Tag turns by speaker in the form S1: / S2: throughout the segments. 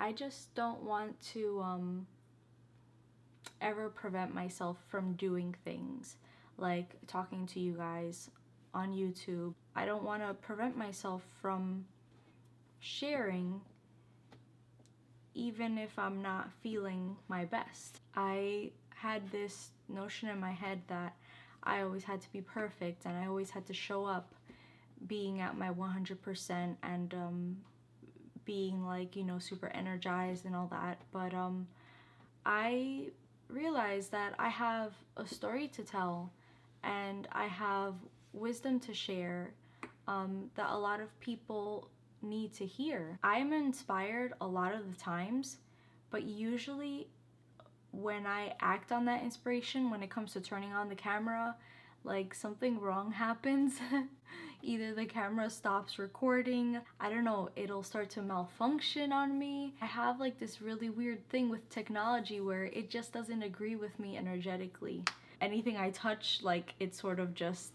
S1: I just don't want to ever prevent myself from doing things like talking to you guys on YouTube. I don't want to prevent myself from sharing even if I'm not feeling my best. I had this notion in my head that I always had to be perfect and I always had to show up being at my 100% and being like, you know, super energized and all that. But I realized that I have a story to tell and I have wisdom to share that a lot of people need to hear. I'm inspired a lot of the times, but usually when I act on that inspiration, when it comes to turning on the camera, like something wrong happens. Either the camera stops recording, I don't know, it'll start to malfunction on me. I have like this really weird thing with technology where it just doesn't agree with me energetically. Anything I touch, like it sort of just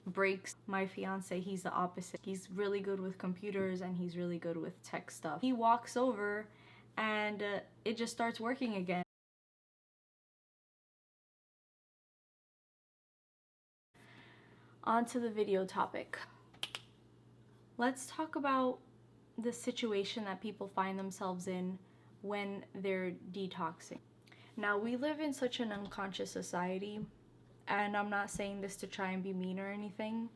S1: breaks. My fiance, he's the opposite. He's really good with computers and he's really good with tech stuff. He walks over and it just starts working again. On to the video topic. Let's talk about the situation that people find themselves in when they're detoxing. Now, we live in such an unconscious society, and I'm not saying this to try and be mean or anything,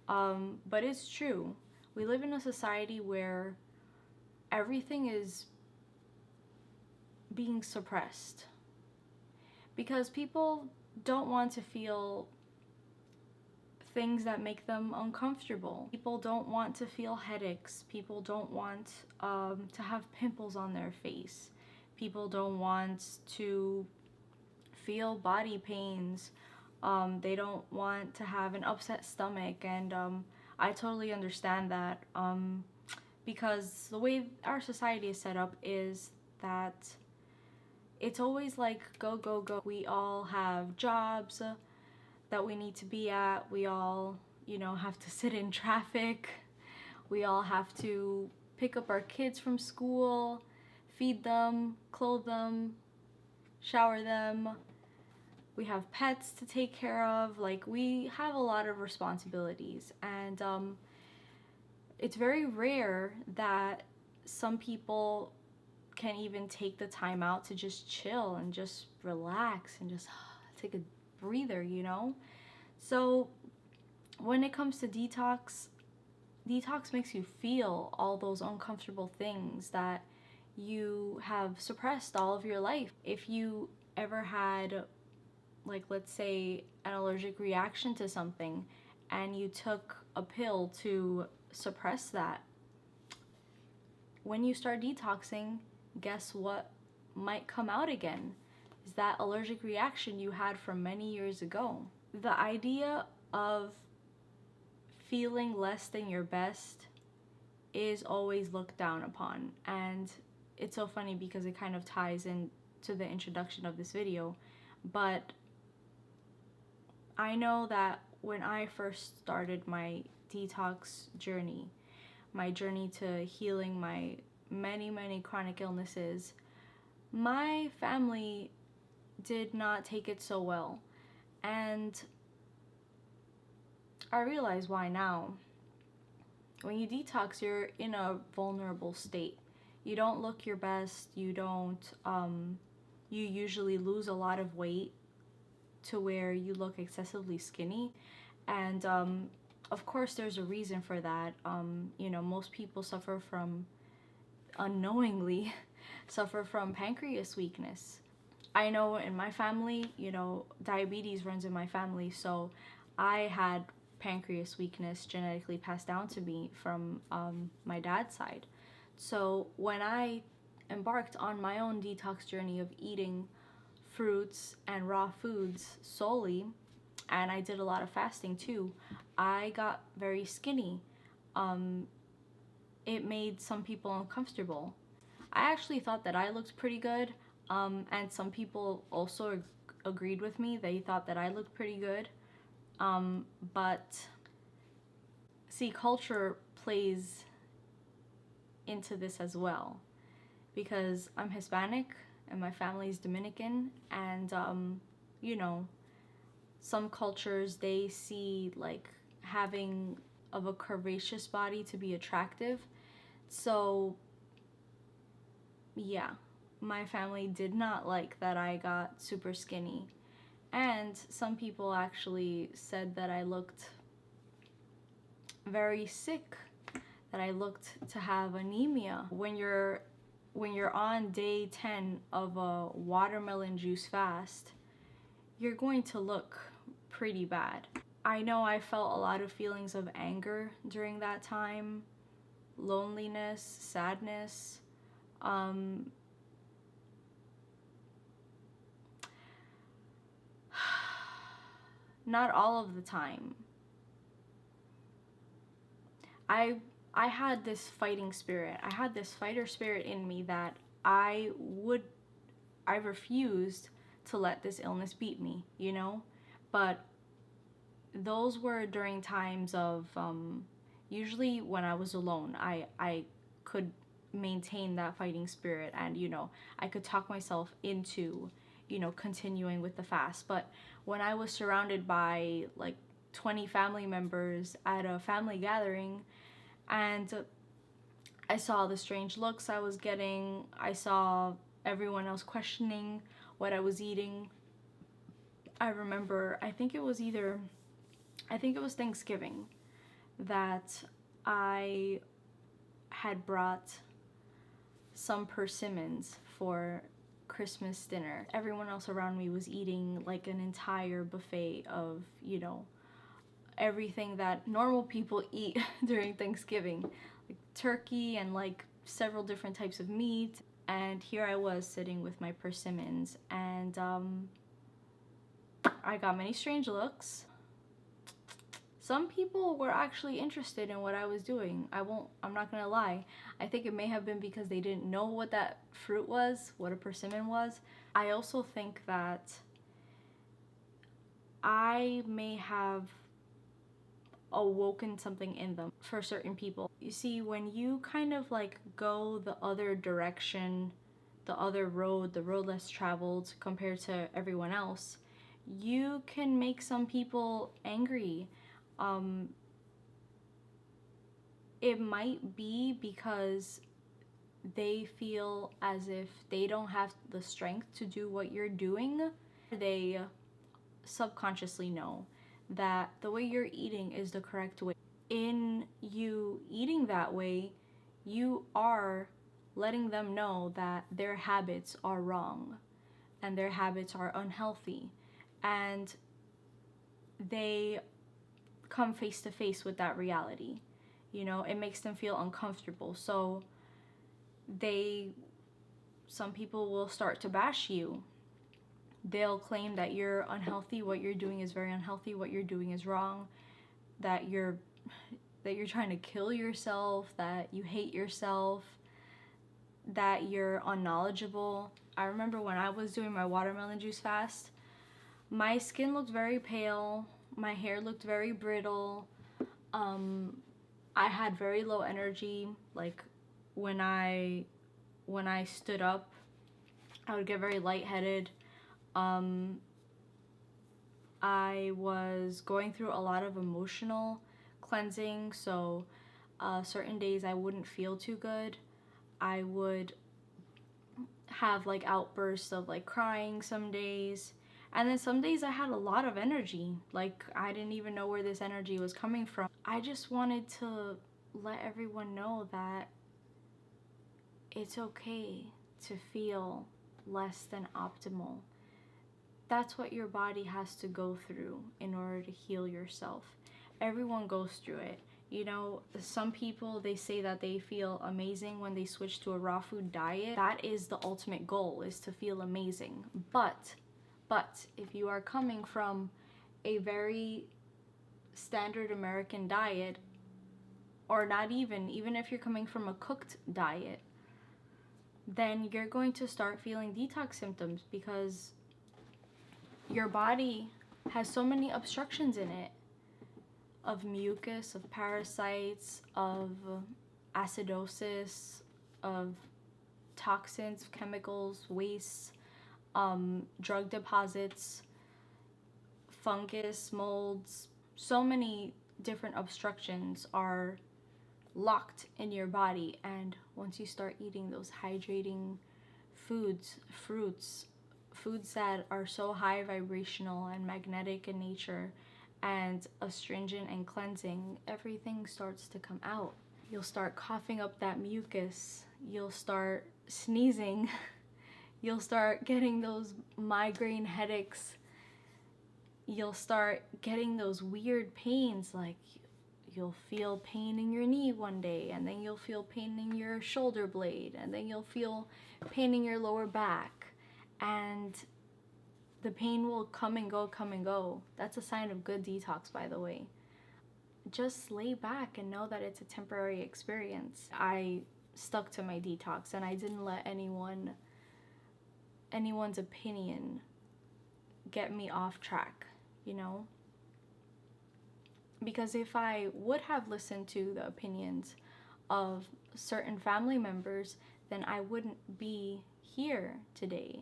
S1: but it's true. We live in a society where everything is being suppressed because people don't want to feel things that make them uncomfortable. People don't want to feel headaches. People don't want to have pimples on their face. People don't want to feel body pains. They don't want to have an upset stomach, and I totally understand that because the way our society is set up is that it's always like go, go, go. We all have jobs that we need to be at. We all, you know, have to sit in traffic. We all have to pick up our kids from school, feed them, clothe them, shower them. We have pets to take care of. Like, we have a lot of responsibilities, and it's very rare that some people can even take the time out to just chill and just relax and just take a breather, you know? So when it comes to detox makes you feel all those uncomfortable things that you have suppressed all of your life. If you ever had, like, let's say, an allergic reaction to something and you took a pill to suppress that, when you start detoxing, guess what might come out again? Is that allergic reaction you had from many years ago. The idea of feeling less than your best is always looked down upon, and it's so funny because it kind of ties into the introduction of this video. But I know that when I first started my detox journey, my journey to healing my many chronic illnesses, my family did not take it so well, and I realize why now. When you detox, you're in a vulnerable state. You don't look your best. You usually lose a lot of weight to where you look excessively skinny, and of course there's a reason for that. You know, most people suffer from, unknowingly, suffer from pancreas weakness. I know in my family, you know, diabetes runs in my family, so I had pancreas weakness genetically passed down to me from my dad's side. So when I embarked on my own detox journey of eating fruits and raw foods solely, and I did a lot of fasting too, I got very skinny. It made some people uncomfortable. I actually thought that I looked pretty good, and some people also agreed with me. They thought that I looked pretty good. But see, culture plays into this as well. because I'm Hispanic and my family's Dominican, and you know, some cultures, they see like having of a curvaceous body to be attractive. So yeah, my family did not like that I got super skinny. And some people actually said that I looked very sick, that I looked to have anemia. When you're on day 10 of a watermelon juice fast, you're going to look pretty bad. I know I felt a lot of feelings of anger during that time, loneliness, sadness. Not all of the time. I had this fighting spirit. I had this fighter spirit in me that I refused to let this illness beat me, you know? But those were during times of, usually when I was alone, I could maintain that fighting spirit, and, you know, I could talk myself into, you know, continuing with the fast. But when I was surrounded by like 20 family members at a family gathering, and I saw the strange looks I was getting, I saw everyone else questioning what I was eating. I remember, I think it was Thanksgiving, that I had brought some persimmons for Christmas dinner. Everyone else around me was eating like an entire buffet of, you know, everything that normal people eat during Thanksgiving, like turkey and like several different types of meat. And here I was sitting with my persimmons, and I got many strange looks. Some people were actually interested in what I was doing. I'm not gonna lie. I think it may have been because they didn't know what that fruit was, what a persimmon was. I also think that I may have awoken something in them for certain people. You see, when you kind of like go the other direction, the other road, the road less traveled compared to everyone else, you can make some people angry. It might be because they feel as if they don't have the strength to do what you're doing. They subconsciously know that the way you're eating is the correct way. In you eating that way, you are letting them know that their habits are wrong and their habits are unhealthy, and they come face to face with that reality. You know, it makes them feel uncomfortable. So some people will start to bash you. They'll claim that you're unhealthy, what you're doing is very unhealthy, what you're doing is wrong, that you're trying to kill yourself, that you hate yourself, that you're unknowledgeable. I remember when I was doing my watermelon juice fast, my skin looked very pale, my hair looked very brittle, I had very low energy. Like when I stood up, I would get very lightheaded. I was going through a lot of emotional cleansing, so certain days I wouldn't feel too good. I would have like outbursts of like crying some days, and then some days I had a lot of energy. Like I didn't even know where this energy was coming from. I just wanted to let everyone know that it's okay to feel less than optimal. That's what your body has to go through in order to heal yourself. Everyone goes through it. You know, some people, they say that they feel amazing when they switch to a raw food diet. That is the ultimate goal, is to feel amazing. But if you are coming from a very standard American diet, or not even if you're coming from a cooked diet, then you're going to start feeling detox symptoms because your body has so many obstructions in it, of mucus, of parasites, of acidosis, of toxins, chemicals, wastes, drug deposits, fungus, molds. So many different obstructions are locked in your body, and once you start eating those hydrating foods, fruits, foods that are so high vibrational and magnetic in nature and astringent and cleansing, everything starts to come out. You'll start coughing up that mucus, you'll start sneezing, you'll start getting those migraine headaches, you'll start getting those weird pains, like you'll feel pain in your knee one day, and then you'll feel pain in your shoulder blade, and then you'll feel pain in your lower back, and the pain will come and go, come and go. That's a sign of good detox, by the way. Just lay back and know that it's a temporary experience. I stuck to my detox, and I didn't let anyone's opinion get me off track, you know? Because if I would have listened to the opinions of certain family members, then I wouldn't be here today.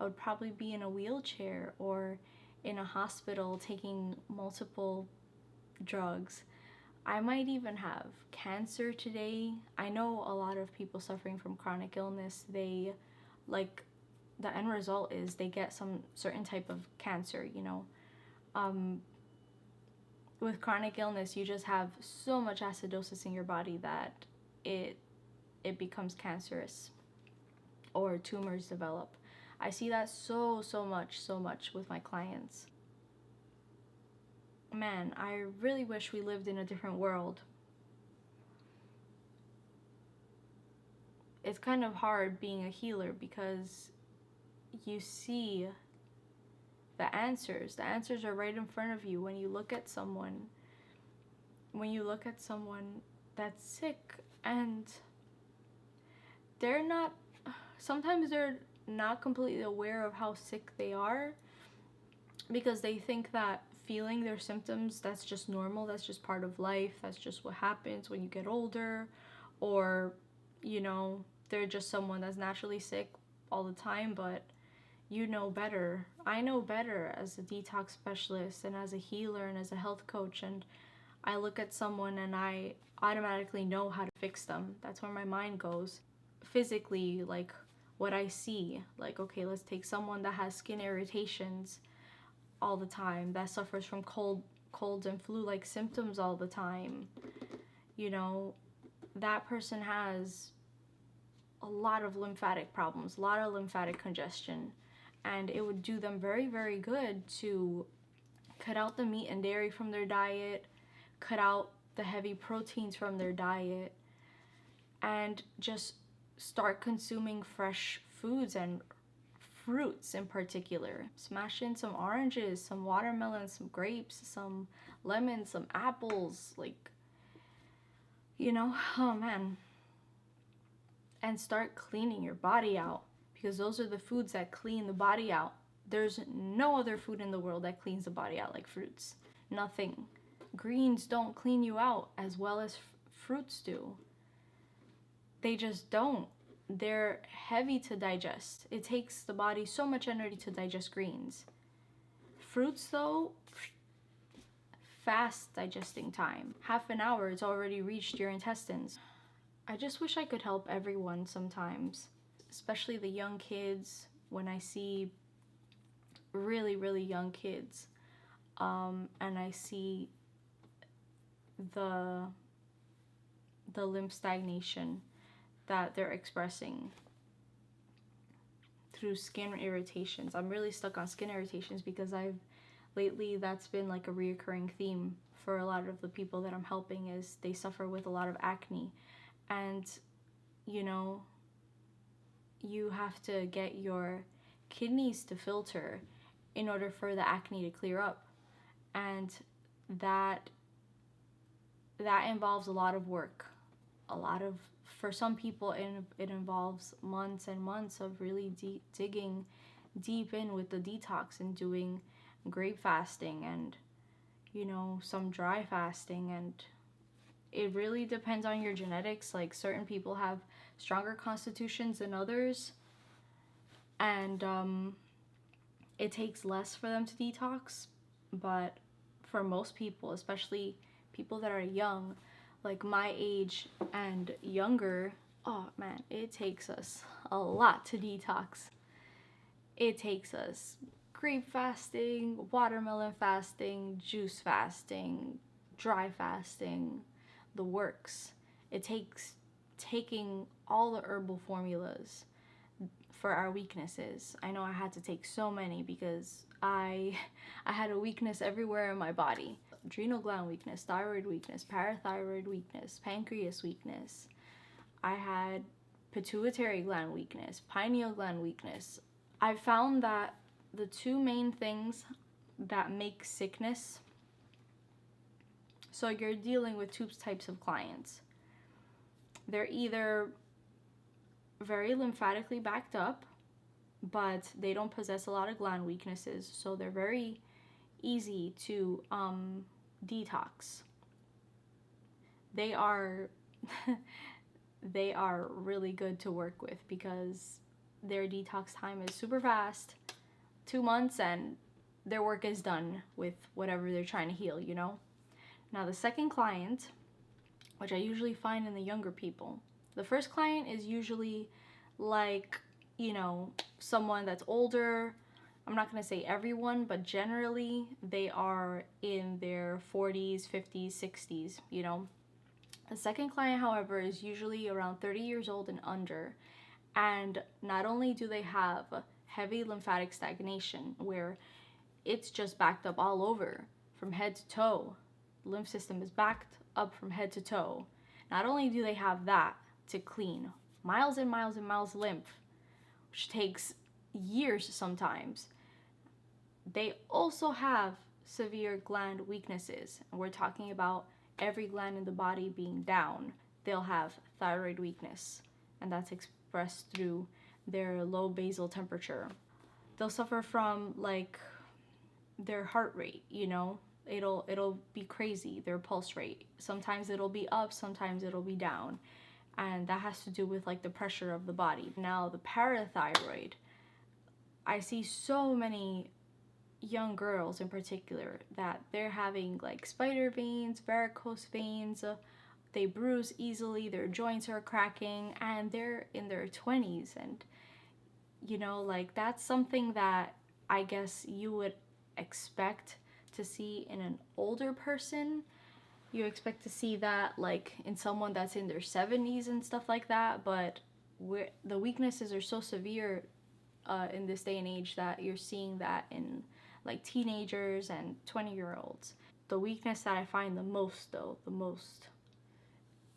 S1: I would probably be in a wheelchair or in a hospital taking multiple drugs. I might even have cancer today. I know a lot of people suffering from chronic illness, the end result is they get some certain type of cancer, you know. With chronic illness, you just have so much acidosis in your body that it becomes cancerous or tumors develop. I see that so much with my clients. Man, I really wish we lived in a different world. It's kind of hard being a healer because you see the answers. The answers are right in front of you when you look at someone. When you look at someone that's sick and sometimes they're not completely aware of how sick they are, because they think that feeling their symptoms, that's just normal, that's just part of life, that's just what happens when you get older, or, you know, they're just someone that's naturally sick all the time. But you know better. I know better as a detox specialist and as a healer and as a health coach, and I look at someone and I automatically know how to fix them. That's where my mind goes. Physically, like what I see, like, okay, let's take someone that has skin irritations all the time, that suffers from colds and flu-like symptoms all the time. You know, that person has a lot of lymphatic problems, a lot of lymphatic congestion, and it would do them very, very good to cut out the meat and dairy from their diet, cut out the heavy proteins from their diet, and just start consuming fresh foods and fruits in particular. Smash in some oranges, some watermelons, some grapes, some lemons, some apples, like, you know, oh man. And start cleaning your body out, because those are the foods that clean the body out. There's no other food in the world that cleans the body out like fruits. Nothing. Greens don't clean you out as well as fruits do. They just don't. They're heavy to digest. It takes the body so much energy to digest greens. Fruits, though, fast digesting time. Half an hour, it's already reached your intestines. I just wish I could help everyone sometimes, especially the young kids. When I see really, really young kids, and I see the lymph stagnation that they're expressing through skin irritations. I'm really stuck on skin irritations because lately that's been like a reoccurring theme for a lot of the people that I'm helping, is they suffer with a lot of acne. And, you know, you have to get your kidneys to filter in order for the acne to clear up. And that involves a lot of work. For some people, it involves months and months of really digging deep in with the detox and doing grape fasting and, you know, some dry fasting. And it really depends on your genetics. Like, certain people have stronger constitutions than others, and it takes less for them to detox. But for most people, especially people that are young, like my age and younger, oh man, it takes us a lot to detox. It takes us grape fasting, watermelon fasting, juice fasting, dry fasting, the works. It takes taking all the herbal formulas for our weaknesses. I know I had to take so many because I had a weakness everywhere in my body. Adrenal gland weakness, thyroid weakness, parathyroid weakness, pancreas weakness. I had pituitary gland weakness, pineal gland weakness. I found that the two main things that make sickness, so you're dealing with two types of clients. They're either very lymphatically backed up, but they don't possess a lot of gland weaknesses, so they're very easy to detox. They are they are really good to work with because their detox time is super fast, 2 months, and their work is done with whatever they're trying to heal, you know? Now the second client, which I usually find in the younger people, the first client is usually like, you know, someone that's older. I'm not going to say everyone, but generally they are in their 40s, 50s, 60s, you know. The second client, however, is usually around 30 years old and under. And not only do they have heavy lymphatic stagnation, where it's just backed up all over from head to toe. The lymph system is backed up from head to toe. Not only do they have that to clean, miles and miles and miles of lymph, which takes years sometimes, they also have severe gland weaknesses. And we're talking about every gland in the body being down. They'll have thyroid weakness, and that's expressed through their low basal temperature. They'll suffer from like their heart rate, you know, it'll be crazy, their pulse rate. Sometimes it'll be up, sometimes it'll be down, and that has to do with like the pressure of the body. Now the parathyroid, I see so many young girls in particular that they're having like spider veins, varicose veins, they bruise easily, their joints are cracking, and they're in their 20s. And you know, like that's something that I guess you would expect to see in an older person. You expect to see that like in someone that's in their 70s and stuff like that, but the weaknesses are so severe in this day and age that you're seeing that in like teenagers and 20-year-olds. The weakness that I find the most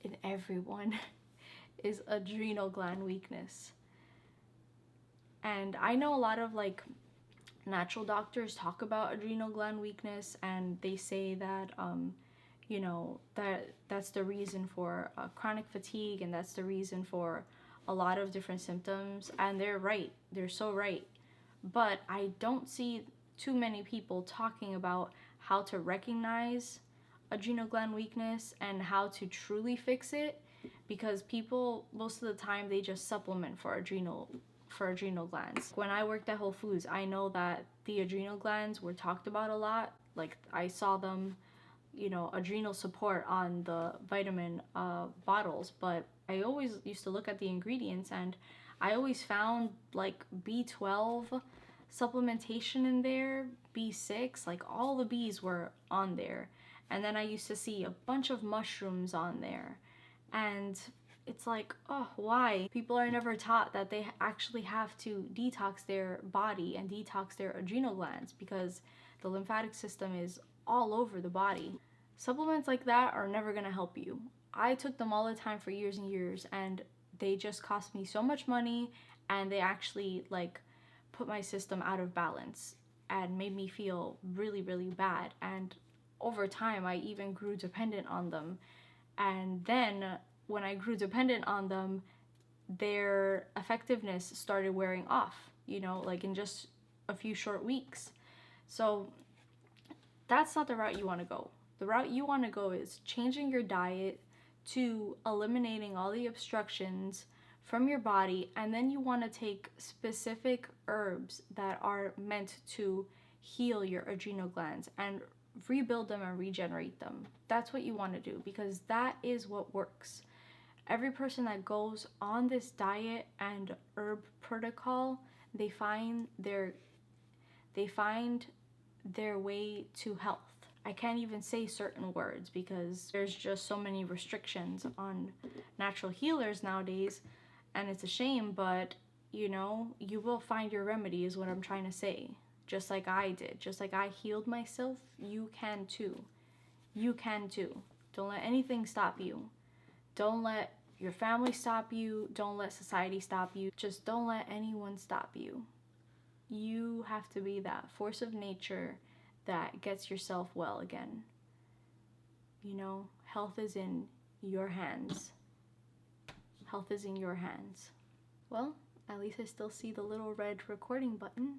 S1: in everyone is adrenal gland weakness. And I know a lot of like natural doctors talk about adrenal gland weakness, and they say that you know, that's the reason for chronic fatigue, and that's the reason for a lot of different symptoms, and they're right, they're so right. But I don't see too many people talking about how to recognize adrenal gland weakness and how to truly fix it, because people most of the time they just supplement for adrenal glands. When I worked at Whole Foods, I know that the adrenal glands were talked about a lot. Like I saw them, you know, adrenal support on the vitamin bottles, but I always used to look at the ingredients, and I always found like B12 supplementation in there, B6, like all the B's were on there. And then I used to see a bunch of mushrooms on there, and it's like, oh, why? People are never taught that they actually have to detox their body and detox their adrenal glands, because the lymphatic system is all over the body. Supplements like that are never gonna help you. I took them all the time for years and years, and they just cost me so much money, and they actually like put my system out of balance and made me feel really, really bad. And over time, I even grew dependent on them. And then when I grew dependent on them, their effectiveness started wearing off, you know, like in just a few short weeks. So that's not the route you want to go. The route you want to go is changing your diet to eliminating all the obstructions from your body, and then you want to take specific herbs that are meant to heal your adrenal glands and rebuild them and regenerate them. That's what you want to do, because that is what works. Every person that goes on this diet and herb protocol, they find their way to health. I can't even say certain words because there's just so many restrictions on natural healers nowadays, and it's a shame, but you know, you will find your remedy is what I'm trying to say. Just like I did, just like I healed myself, you can too. You can too. Don't let anything stop you. Don't let your family stop you. Don't let society stop you. Just don't let anyone stop you. You have to be that force of nature that gets yourself well again. You know, health is in your hands. Health is in your hands. Well, at least I still see the little red recording button.